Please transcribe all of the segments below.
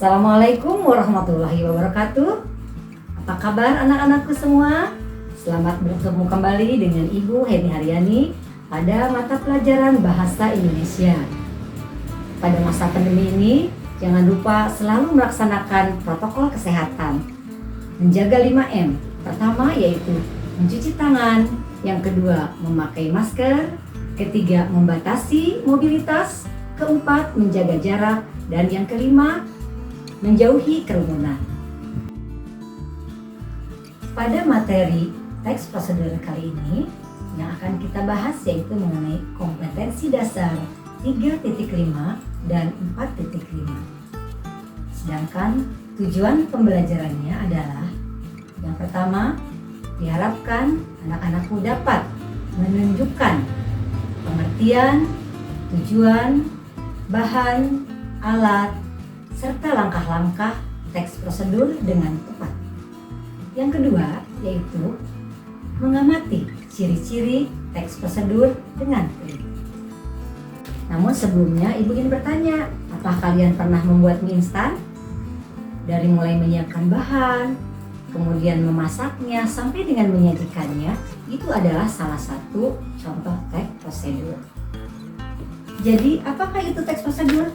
Assalamualaikum warahmatullahi wabarakatuh. Apa kabar anak-anakku semua? Selamat bertemu kembali dengan Ibu Heni Haryani pada mata pelajaran Bahasa Indonesia. Pada masa pandemi ini, jangan lupa selalu melaksanakan protokol kesehatan. Menjaga 5M. Pertama yaitu mencuci tangan, yang kedua memakai masker, ketiga membatasi mobilitas, keempat menjaga jarak, dan yang kelima menjauhi kerumunan. Pada materi teks prosedur kali ini yang akan kita bahas yaitu mengenai kompetensi dasar 3.5 dan 4.5. Sedangkan tujuan pembelajarannya adalah yang pertama, diharapkan anak-anakku dapat menunjukkan pengertian, tujuan, bahan, alat, serta langkah-langkah teks prosedur dengan tepat. Yang kedua yaitu mengamati ciri-ciri teks prosedur dengan teliti. Namun sebelumnya Ibu ingin bertanya, apakah kalian pernah membuat mie instan? Dari mulai menyiapkan bahan, kemudian memasaknya sampai dengan menyajikannya, itu adalah salah satu contoh teks prosedur. Jadi apakah itu teks prosedur?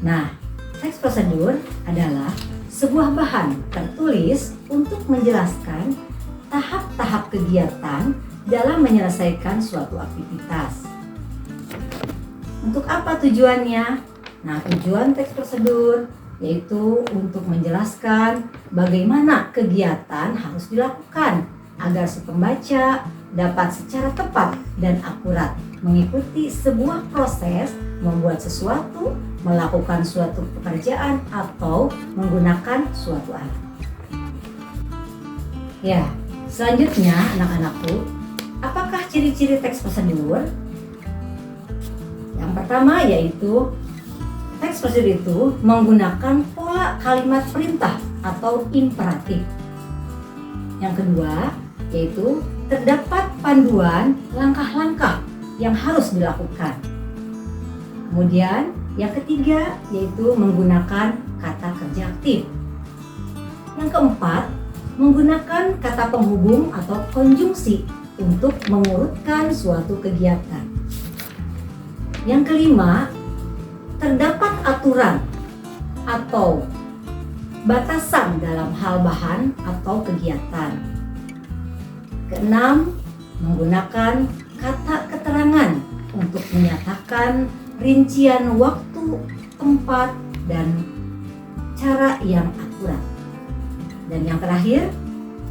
Nah, teks prosedur adalah sebuah bahan tertulis untuk menjelaskan tahap-tahap kegiatan dalam menyelesaikan suatu aktivitas. Untuk apa tujuannya? Nah, tujuan teks prosedur yaitu untuk menjelaskan bagaimana kegiatan harus dilakukan agar si pembaca dapat secara tepat dan akurat mengikuti sebuah proses membuat sesuatu, melakukan suatu pekerjaan, atau menggunakan suatu alat. Ya, selanjutnya anak-anakku, apakah ciri-ciri teks prosedur? Yang pertama yaitu teks prosedur itu menggunakan pola kalimat perintah atau imperatif. Yang kedua yaitu terdapat panduan langkah-langkah yang harus dilakukan. Kemudian yang ketiga yaitu menggunakan kata kerja aktif. Yang keempat, menggunakan kata penghubung atau konjungsi untuk mengurutkan suatu kegiatan. Yang kelima, terdapat aturan atau batasan dalam hal bahan atau kegiatan. Keenam, menggunakan kata keterangan untuk menyatakan rincian waktu, tempat, dan cara yang akurat. Dan yang terakhir,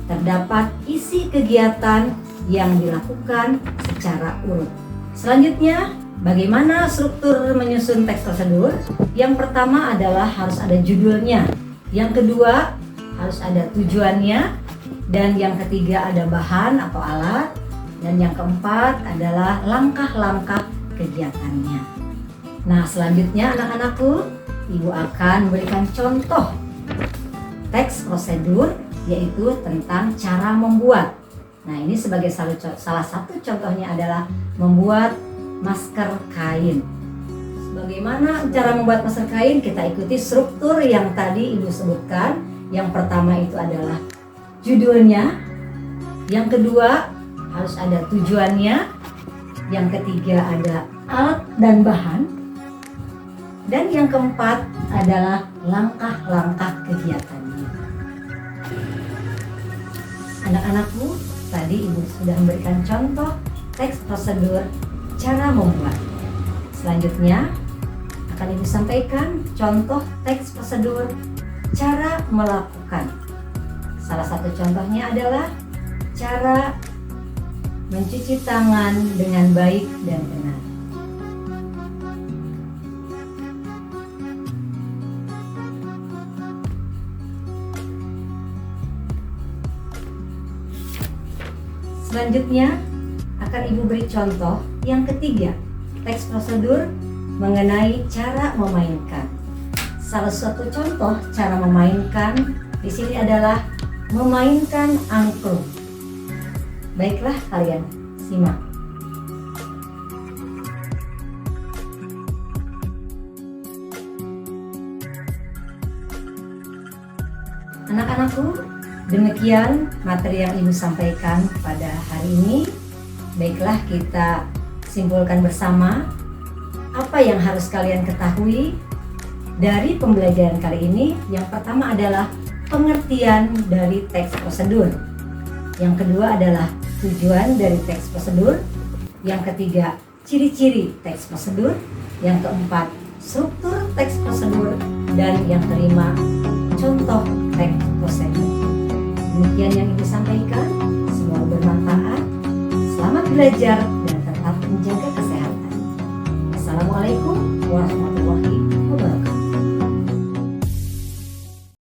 terdapat isi kegiatan yang dilakukan secara urut. Selanjutnya, bagaimana struktur menyusun teks prosedur? Yang pertama adalah harus ada judulnya. Yang kedua, harus ada tujuannya. Dan yang ketiga ada bahan atau alat. Dan yang keempat adalah langkah-langkah kegiatannya. Nah, selanjutnya anak-anakku, Ibu akan memberikan contoh teks prosedur yaitu tentang cara membuat. Nah, ini sebagai salah satu contohnya adalah membuat masker kain. Bagaimana cara membuat masker kain? Kita ikuti struktur yang tadi Ibu sebutkan. Yang pertama itu adalah judulnya. Yang kedua harus ada tujuannya. Yang ketiga ada alat dan bahan. Dan yang keempat adalah langkah-langkah kegiatannya. Anak-anakku, tadi Ibu sudah memberikan contoh teks prosedur cara membuat. Selanjutnya akan Ibu sampaikan contoh teks prosedur cara melakukan. Salah satu contohnya adalah cara mencuci tangan dengan baik dan benar. Selanjutnya akan Ibu beri contoh yang ketiga, teks prosedur mengenai cara memainkan. Salah satu contoh cara memainkan di sini adalah memainkan angklung. Baiklah kalian, simak. Anak-anakku, demikian materi yang Ibu sampaikan pada hari ini. Baiklah, kita simpulkan bersama apa yang harus kalian ketahui dari pembelajaran kali ini. Yang pertama adalah pengertian dari teks prosedur. Yang kedua adalah tujuan dari teks prosedur. Yang ketiga, ciri-ciri teks prosedur. Yang keempat, struktur teks prosedur. Dan yang kelima, contoh teks prosedur. Demikian yang Ibu sampaikan. Semoga bermanfaat. Selamat belajar dan tetap menjaga kesehatan. Assalamualaikum warahmatullahi wabarakatuh.